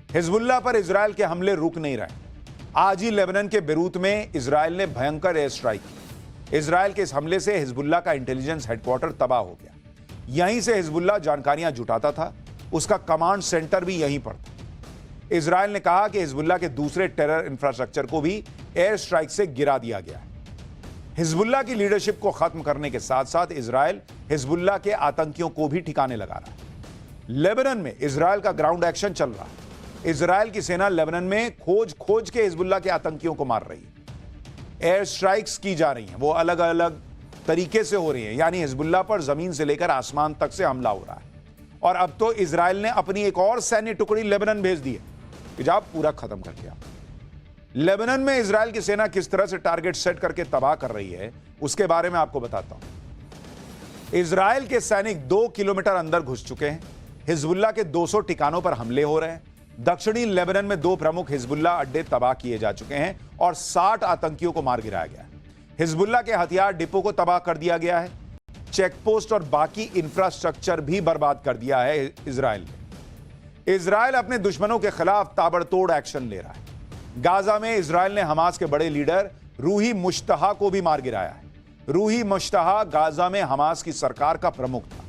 Hezbollah पर Israel के हमले रुक नहीं रहे। आज ही लेबनान के बेरूत में इजराइल ने भयंकर एयर स्ट्राइक की। इजराइल के इस हमले से हिजबुल्लाह का इंटेलिजेंस हेडक्वार्टर तबाह हो गया। यहीं से हिजबुल्लाह जानकारियां जुटाता था, उसका कमांड सेंटर भी यहीं पर था। इजराइल ने कहा कि हिजबुल्लाह के दूसरे टेरर इंफ्रास्ट्रक्चर को भी एयर स्ट्राइक से गिरा दिया गया है। हिजबुल्लाह की लीडरशिप को खत्म करने के साथ साथ इजराइल हिजबुल्लाह के आतंकियों को भी ठिकाने लगा रहा है। लेबनान में इजराइल का ग्राउंड एक्शन चल रहा है। इजराइल की सेना लेबनान में खोज के हिजबुल्लाह के आतंकियों को मार रही है। एयर स्ट्राइक्स की जा रही हैं, वो अलग अलग तरीके से हो रही हैं, यानी हिजबुल्लाह पर जमीन से लेकर आसमान तक से हमला हो रहा है। और अब तो इजराइल ने अपनी एक और सैन्य टुकड़ी लेबनान भेज दी है कि जब पूरा खत्म कर दिया। लेबनान में इजराइल की सेना किस तरह से टारगेट सेट करके तबाह कर रही है, उसके बारे में आपको बताता हूं। इजराइल के सैनिक 2 किलोमीटर अंदर घुस चुके हैं। हिजबुल्लाह के 200 ठिकानों पर हमले हो रहे हैं। दक्षिणी लेबनान में 2 प्रमुख हिजबुल्लाह अड्डे तबाह किए जा चुके हैं और 60 आतंकियों को मार गिराया गया है। हिजबुल्लाह के हथियार डिपो को तबाह कर दिया गया है। चेकपोस्ट और बाकी इंफ्रास्ट्रक्चर भी बर्बाद कर दिया है इजराइल ने। इजराइल अपने दुश्मनों के खिलाफ ताबड़तोड़ एक्शन ले रहा है। गाजा में इजराइल ने हमास के बड़े लीडर रूही मुश्तहा को भी मार गिराया है। रूही मुश्तहा गाजा में हमास की सरकार का प्रमुख था।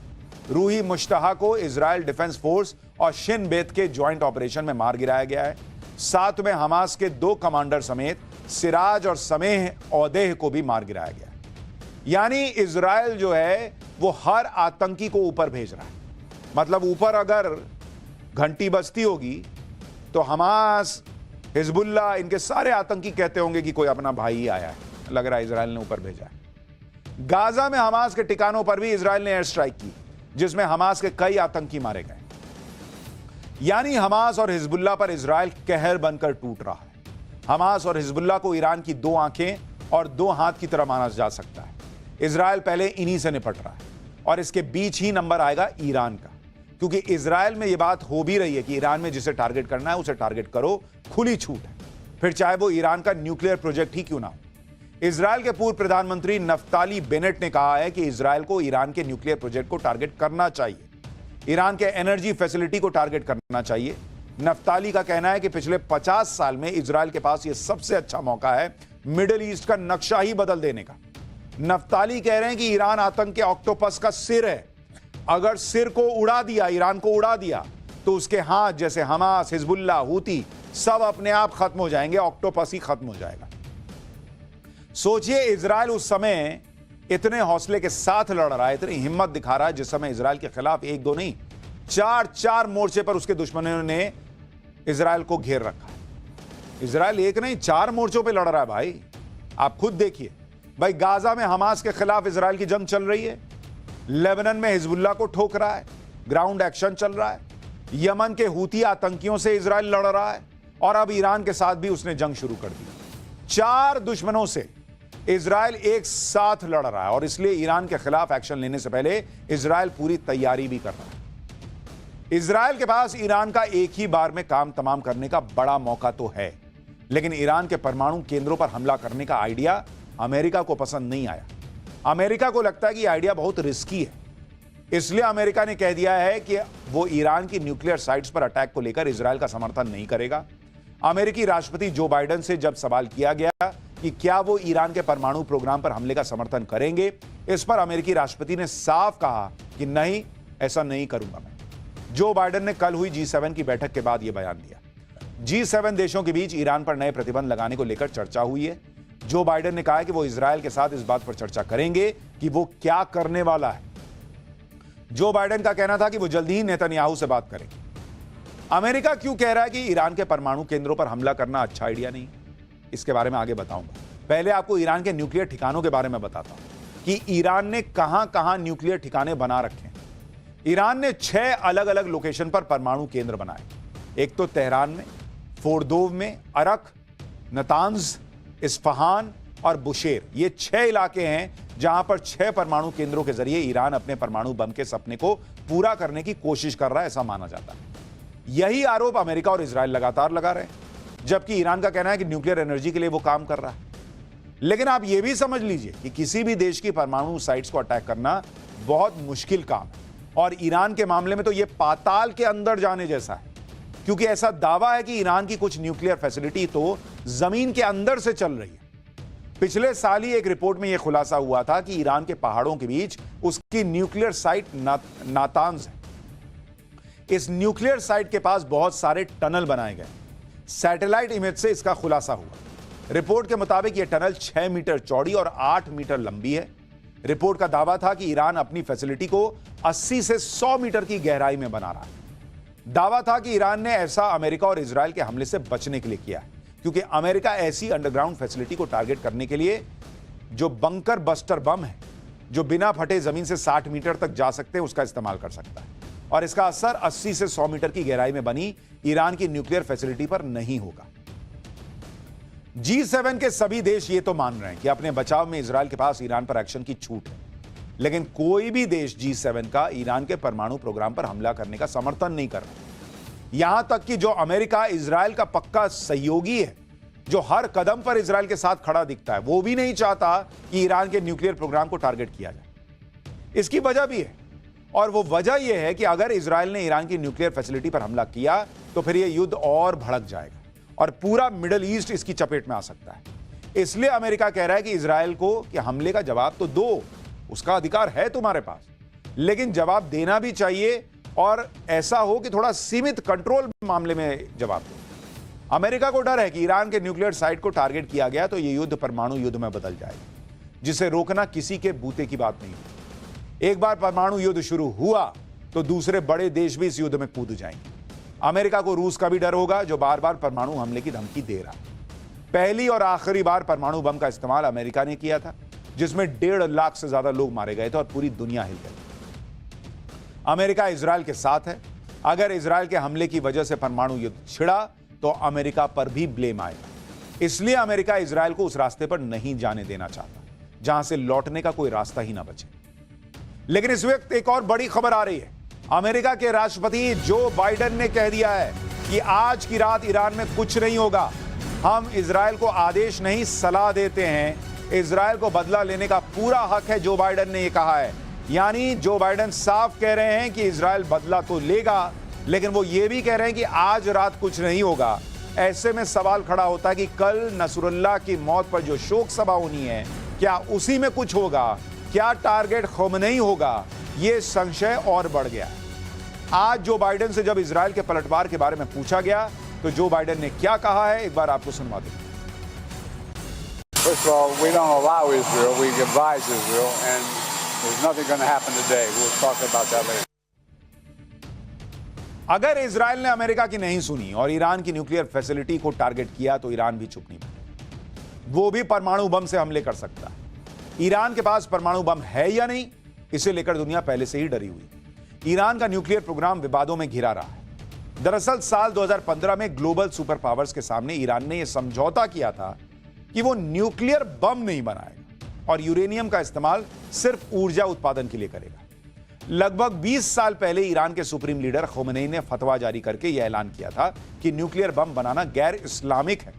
रूही मुश्तहा को इजराइल डिफेंस फोर्स और शिन बेत के ज्वाइंट ऑपरेशन में मार गिराया गया है। साथ में हमास के 2 कमांडर समेत सिराज और समेह औदेह को भी मार गिराया गया। यानी इजराइल जो है वो हर आतंकी को ऊपर भेज रहा है। मतलब ऊपर अगर घंटी बजती होगी तो हमास, हिजबुल्लाह, इनके सारे आतंकी कहते होंगे कि कोई अपना भाई ही आया है, लग रहा है इजराइल ने ऊपर भेजा है। गाजा में हमास के ठिकानों पर भी इजराइल ने एयर स्ट्राइक की, जिसमें हमास के कई आतंकी मारे गए। यानी हमास और हिजबुल्लाह पर इजराइल कहर बनकर टूट रहा है। हमास और हिजबुल्लाह को ईरान की 2 आंखें और 2 हाथ की तरह माना जा सकता है। इजराइल पहले इन्हीं से निपट रहा है और इसके बीच ही नंबर आएगा ईरान का, क्योंकि इजराइल में यह बात हो भी रही है कि ईरान में जिसे टारगेट करना है उसे टारगेट करो, खुली छूट है, फिर चाहे वो ईरान का न्यूक्लियर प्रोजेक्ट ही क्यों ना हो। इजराइल के पूर्व प्रधानमंत्री नफ्ताली बेनेट ने कहा है कि इजराइल को ईरान के न्यूक्लियर प्रोजेक्ट को टारगेट करना चाहिए, ईरान के एनर्जी फैसिलिटी को टारगेट करना चाहिए। नफ्ताली का कहना है कि पिछले 50 साल में इजराइल के पास यह सबसे अच्छा मौका है मिडिल ईस्ट का नक्शा ही बदल देने का। नफ्ताली कह रहे हैं कि ईरान आतंक के ऑक्टोपस का सिर है। अगर सिर को उड़ा दिया, ईरान को उड़ा दिया, तो उसके हाथ जैसे हमास, हिजबुल्लाह, हूती सब अपने आप खत्म हो जाएंगे, ऑक्टोपस ही खत्म हो जाएगा। सोचिए इजराइल उस समय इतने हौसले के साथ लड़ रहा है, इतनी हिम्मत दिखा रहा है, जिस समय इजराइल के खिलाफ 1-2 नहीं 4-4 मोर्चे पर उसके दुश्मनों ने इजराइल को घेर रखा है। इजराइल 1 नहीं 4 मोर्चों पे लड़ रहा है भाई। आप खुद देखिए भाई, गाजा में हमास के खिलाफ इजराइल की जंग चल रही है, लेबनान में हिजबुल्लाह को ठोक रहा है, ग्राउंड एक्शन चल रहा है, यमन के हूती आतंकियों से इजराइल लड़ रहा है और अब ईरान के साथ भी उसने जंग शुरू कर दी। 4 दुश्मनों से इजराइल एक साथ लड़ रहा है और इसलिए ईरान के खिलाफ एक्शन लेने से पहले इजराइल पूरी तैयारी भी कर रहा है। इजराइल के पास ईरान का एक ही बार में काम तमाम करने का बड़ा मौका तो है, लेकिन ईरान के परमाणु केंद्रों पर हमला करने का आइडिया अमेरिका को पसंद नहीं आया। अमेरिका को लगता है कि यह आइडिया बहुत रिस्की है, इसलिए अमेरिका ने कह दिया है कि वो ईरान की न्यूक्लियर साइट्स पर अटैक को लेकर इजराइल का समर्थन नहीं करेगा। अमेरिकी राष्ट्रपति जो बाइडेन से जब सवाल किया गया कि क्या वो ईरान के परमाणु प्रोग्राम पर हमले का समर्थन करेंगे, इस पर अमेरिकी राष्ट्रपति ने साफ कहा कि नहीं, ऐसा नहीं करूंगा मैं। जो बाइडेन ने कल हुई G7 की बैठक के बाद यह बयान दिया। G7 देशों के बीच ईरान पर नए प्रतिबंध लगाने को लेकर चर्चा हुई है। जो बाइडेन ने कहा है कि वो इजराइल के साथ इस बात पर चर्चा करेंगे कि वो क्या करने वाला है। जो बाइडेन का कहना था कि वो जल्दी ही नेतन्याहू से बात करेंगे। अमेरिका क्यों कह रहा है कि ईरान के परमाणु केंद्रों पर हमला करना अच्छा आइडिया नहीं, इसके बारे में आगे बताऊंगा। पहले आपको ईरान के न्यूक्लियर ठिकानों के बारे में बताता हूं कि ईरान ने कहां कहां न्यूक्लियर ठिकाने बना रखे हैं। ईरान ने 6 अलग अलग लोकेशन पर परमाणु केंद्र बनाए। एक तो तेहरान में, फोर्दोव में, अरक, नतांज, इस्फहान और बुशेर। ये 6 इलाके हैं जहां पर 6 परमाणु केंद्रों के जरिए ईरान अपने परमाणु बम के सपने को पूरा करने की कोशिश कर रहा है, ऐसा माना जाता है। यही आरोप अमेरिका और इजराइल लगातार लगा रहे हैं, जबकि ईरान का कहना है कि न्यूक्लियर एनर्जी के लिए वो काम कर रहा है। लेकिन आप यह भी समझ लीजिए कि किसी भी देश की परमाणु साइट्स को अटैक करना बहुत मुश्किल काम है, और ईरान के मामले में तो यह पाताल के अंदर जाने जैसा है, क्योंकि ऐसा दावा है कि ईरान की कुछ न्यूक्लियर फैसिलिटी तो जमीन के अंदर से चल रही है। पिछले साल ही एक रिपोर्ट में यह खुलासा हुआ था कि ईरान के पहाड़ों के बीच उसकी न्यूक्लियर साइट नातांज है। इस न्यूक्लियर साइट के पास बहुत सारे टनल बनाए गए। सैटेलाइट इमेज से इसका खुलासा हुआ। रिपोर्ट के मुताबिक यह टनल 6 मीटर चौड़ी और 8 मीटर लंबी है। रिपोर्ट का दावा था कि ईरान अपनी फैसिलिटी को 80 से 100 मीटर की गहराई में बना रहा है। दावा था कि ईरान ने ऐसा अमेरिका और इजराइल के हमले से बचने के लिए किया है, क्योंकि अमेरिका ऐसी अंडरग्राउंड फैसिलिटी को टारगेट करने के लिए जो बंकर बस्टर बम है, जो बिना फटे जमीन से 60 मीटर तक जा सकते हैं, उसका इस्तेमाल कर सकता है और इसका असर 80 से 100 मीटर की गहराई में बनी ईरान की न्यूक्लियर फैसिलिटी पर नहीं होगा। G7 के सभी देश ये तो मान रहे हैं कि अपने बचाव में इजराइल के पास ईरान पर एक्शन की छूट है, लेकिन कोई भी देश G7 का ईरान के परमाणु प्रोग्राम पर हमला करने का समर्थन नहीं कर रहा। यहां तक कि जो अमेरिका इजराइल का पक्का सहयोगी है, जो हर कदम पर इजराइल के साथ खड़ा दिखता है, वो भी नहीं चाहता कि ईरान के न्यूक्लियर प्रोग्राम को टारगेट किया जाए। इसकी वजह भी है, और वो वजह यह है कि अगर इजराइल ने ईरान की न्यूक्लियर फैसिलिटी पर हमला किया तो फिर यह युद्ध और भड़क जाएगा और पूरा मिडिल ईस्ट इसकी चपेट में आ सकता है। इसलिए अमेरिका कह रहा है कि इजराइल को कि हमले का जवाब तो दो, उसका अधिकार है तुम्हारे पास, लेकिन जवाब देना भी चाहिए और ऐसा हो कि थोड़ा सीमित कंट्रोल मामले में जवाब दो। अमेरिका को डर है कि ईरान के न्यूक्लियर साइट को टारगेट किया गया तो यह युद्ध परमाणु युद्ध में बदल जाएगा, जिसे रोकना किसी के बूते की बात नहीं है। एक बार परमाणु युद्ध शुरू हुआ तो दूसरे बड़े देश भी इस युद्ध में कूद जाएंगे। अमेरिका को रूस का भी डर होगा, जो बार बार परमाणु हमले की धमकी दे रहा है। पहली और आखिरी बार परमाणु बम का इस्तेमाल अमेरिका ने किया था, जिसमें 1.5 लाख से ज्यादा लोग मारे गए थे और पूरी दुनिया हिल गई। अमेरिका इजराइल के साथ है। अगर इजराइल के हमले की वजह से परमाणु युद्ध छिड़ा तो अमेरिका पर भी ब्लेम आएगा। इसलिए अमेरिका इजराइल को उस रास्ते पर नहीं जाने देना चाहता जहां से लौटने का कोई रास्ता ही ना बचे। लेकिन इस वक्त एक और बड़ी खबर आ रही है। अमेरिका के राष्ट्रपति जो बाइडेन ने कह दिया है कि आज की रात ईरान में कुछ नहीं होगा। हम इजराइल को आदेश नहीं, सलाह देते हैं। इजराइल को बदला लेने का पूरा हक है, जो बाइडेन ने यह कहा है। यानी जो बाइडेन साफ कह रहे हैं कि इजराइल बदला तो लेगा, लेकिन वो ये भी कह रहे हैं कि आज रात कुछ नहीं होगा। ऐसे में सवाल खड़ा होता है कि कल नसरुल्लाह की मौत पर जो शोक सभा होनी है, क्या उसी में कुछ होगा? क्या टारगेट ख़ोमेनी होगा? यह संशय और बढ़ गया। आज जो बाइडेन से जब इजराइल के पलटवार के बारे में पूछा गया तो जो बाइडेन ने क्या कहा है, एक बार आपको सुनवा दें। First of all, we don't allow Israel, we advise Israel, and there's nothing going to happen today. We'll talk about that later. अगर इजराइल ने अमेरिका की नहीं सुनी और ईरान की न्यूक्लियर फैसिलिटी को टारगेट किया तो ईरान भी चुप नहीं बैठा। वो भी परमाणु बम से हमले कर सकता है। ईरान के पास परमाणु बम है या नहीं, इसे लेकर दुनिया पहले से ही डरी हुई है। ईरान का न्यूक्लियर प्रोग्राम विवादों में घिरा रहा है। दरअसल साल 2015 में ग्लोबल सुपर पावर्स के सामने ईरान ने यह समझौता किया था कि वो न्यूक्लियर बम नहीं बनाएगा और यूरेनियम का इस्तेमाल सिर्फ ऊर्जा उत्पादन के लिए करेगा। लगभग 20 साल पहले ईरान के सुप्रीम लीडर ख़ोमेनी ने फतवा जारी करके यह ऐलान किया था कि न्यूक्लियर बम बनाना गैर इस्लामिक है।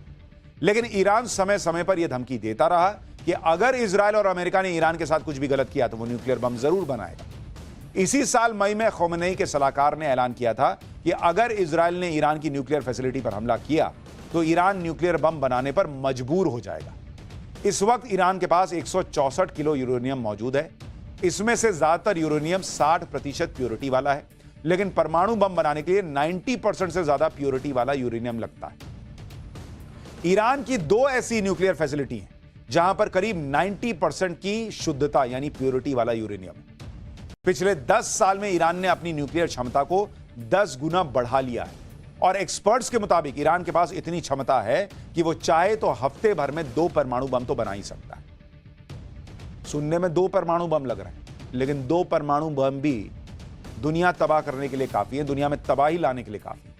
लेकिन ईरान समय समय पर यह धमकी देता रहा कि अगर इजराइल और अमेरिका ने ईरान के साथ कुछ भी गलत किया तो वो न्यूक्लियर बम जरूर बनाएगा। इसी साल मई में ख़ोमेनी के सलाहकार ने ऐलान किया था कि अगर इजराइल ने ईरान की न्यूक्लियर फैसिलिटी पर हमला किया तो ईरान न्यूक्लियर बम बनाने पर मजबूर हो जाएगा। इस वक्त ईरान के पास 164 किलो यूरेनियम मौजूद है। इसमें से ज्यादातर यूरेनियम 60% प्योरिटी वाला है, लेकिन परमाणु बम बनाने के लिए 90% से ज्यादा प्योरिटी वाला यूरेनियम लगता है। ईरान की 2 ऐसी न्यूक्लियर फैसिलिटी हैं जहां पर करीब 90% की शुद्धता यानी प्योरिटी वाला यूरेनियम है। पिछले 10 साल में ईरान ने अपनी न्यूक्लियर क्षमता को 10 गुना बढ़ा लिया है और एक्सपर्ट्स के मुताबिक ईरान के पास इतनी क्षमता है कि वो चाहे तो हफ्ते भर में 2 परमाणु बम तो बना ही सकता है। सुनने में 2 परमाणु बम लग रहे हैं, लेकिन 2 परमाणु बम भी दुनिया तबाह करने के लिए काफी है, दुनिया में तबाही लाने के लिए काफी है।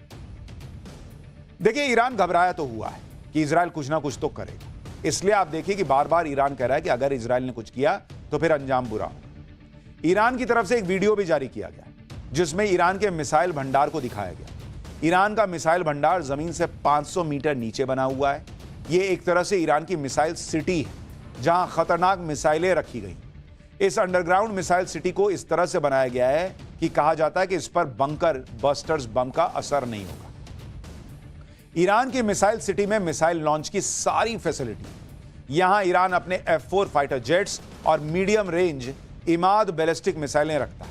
देखिए, ईरान घबराया तो हुआ है कि इजराइल कुछ ना कुछ तो करेगा। इसलिए आप देखिए कि बार बार ईरान कह रहा है कि अगर इजराइल ने कुछ किया तो फिर अंजाम बुरा होगा। ईरान की तरफ से एक वीडियो भी जारी किया गया जिसमें ईरान के मिसाइल भंडार को दिखाया गया। ईरान का मिसाइल भंडार जमीन से 500 मीटर नीचे बना हुआ है। यह एक तरह से ईरान की मिसाइल सिटी है जहां खतरनाक मिसाइलें रखी गई। इस अंडरग्राउंड मिसाइल सिटी को इस तरह से बनाया गया है कि कहा जाता है कि इस पर बंकर बस्टर्स बम का असर नहीं होगा। ईरान की मिसाइल सिटी में मिसाइल लॉन्च की सारी फैसिलिटी, यहां ईरान अपने F-4 फाइटर जेट्स और मीडियम रेंज इमाद बैलिस्टिक मिसाइलें रखता है।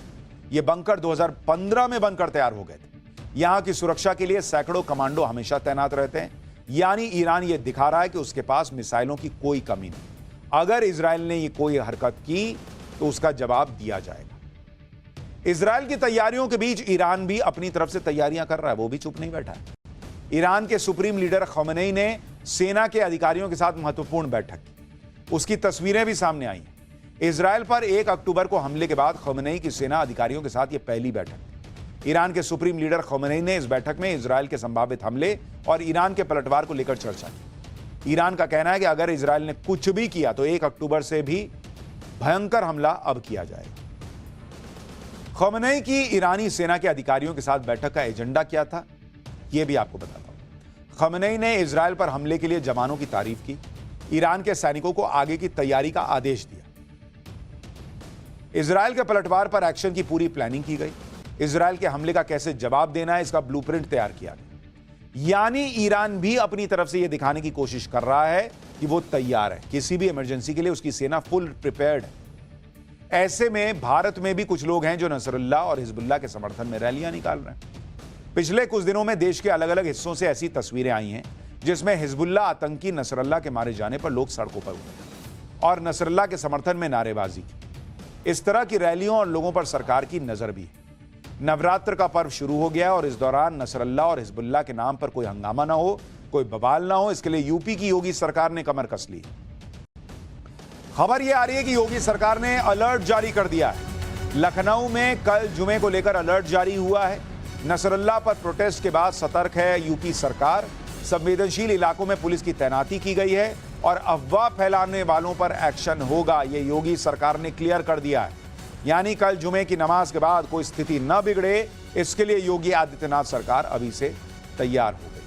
यह बंकर 2015 में बनकर तैयार हो गए थे। यहां की सुरक्षा के लिए सैकड़ों कमांडो हमेशा तैनात रहते हैं, यानी ईरान यह दिखा रहा है कि उसके पास मिसाइलों की कोई कमी नहीं। अगर इजराइल ने ये कोई हरकत की तो उसका जवाब दिया जाएगा। इजराइल की तैयारियों के बीच ईरान भी अपनी तरफ से तैयारियां कर रहा है, वो भी चुप नहीं बैठा है। ईरान के सुप्रीम लीडर खमेनी ने सेना के अधिकारियों के साथ महत्वपूर्ण बैठक की, उसकी तस्वीरें भी सामने आई हैं। इजराइल पर 1 अक्टूबर को हमले के बाद खमेनी की सेना अधिकारियों के साथ यह पहली बैठक थी। ईरान के सुप्रीम लीडर खमेनी ने इस बैठक में इजराइल के संभावित हमले और ईरान के पलटवार को लेकर चर्चा की। ईरान का कहना है कि अगर इजराइल ने कुछ भी किया तो 1 अक्टूबर से भी भयंकर हमला अब किया जाएगा। खमेनी की ईरानी सेना के अधिकारियों के साथ बैठक का एजेंडा क्या था, यह भी आपको बताता हूं। खमेनी ने इजराइल पर हमले के लिए जवानों की तारीफ की, ईरान के सैनिकों को आगे की तैयारी का आदेश दिया। इजराइल के पलटवार पर एक्शन की पूरी प्लानिंग की गई। इजराइल के हमले का कैसे जवाब देना है, इसका ब्लूप्रिंट तैयार किया गया। यानी ईरान भी अपनी तरफ से यह दिखाने की कोशिश कर रहा है कि वो तैयार है, किसी भी इमरजेंसी के लिए उसकी सेना फुल प्रिपेयर्ड है। ऐसे में भारत में भी कुछ लोग हैं जो नसरुल्लाह और हिजबुल्लाह के समर्थन में रैलियां निकाल रहे हैं। पिछले कुछ दिनों में देश के अलग अलग हिस्सों से ऐसी तस्वीरें आई हैं जिसमें हिजबुल्लाह आतंकी नसरुल्लाह के मारे जाने पर लोग सड़कों पर उतरे और नसरुल्लाह के समर्थन में नारेबाजी की। इस तरह की रैलियों और लोगों पर सरकार की नजर भी है। नवरात्र का पर्व शुरू हो गया और इस दौरान नसरुल्लाह और हिजबुल्लाह के नाम पर कोई हंगामा ना हो, कोई बवाल ना हो, इसके लिए यूपी की योगी सरकार ने कमर कस ली। खबर यह आ रही है कि योगी सरकार ने अलर्ट जारी कर दिया है। लखनऊ में कल जुमे को लेकर अलर्ट जारी हुआ है। नसरुल्लाह पर प्रोटेस्ट के बाद सतर्क है यूपी सरकार। संवेदनशील इलाकों में पुलिस की तैनाती की गई है और अफवाह फैलाने वालों पर एक्शन होगा, यह योगी सरकार ने क्लियर कर दिया है। यानी कल जुमे की नमाज के बाद कोई स्थिति न बिगड़े, इसके लिए योगी आदित्यनाथ सरकार अभी से तैयार हो गई।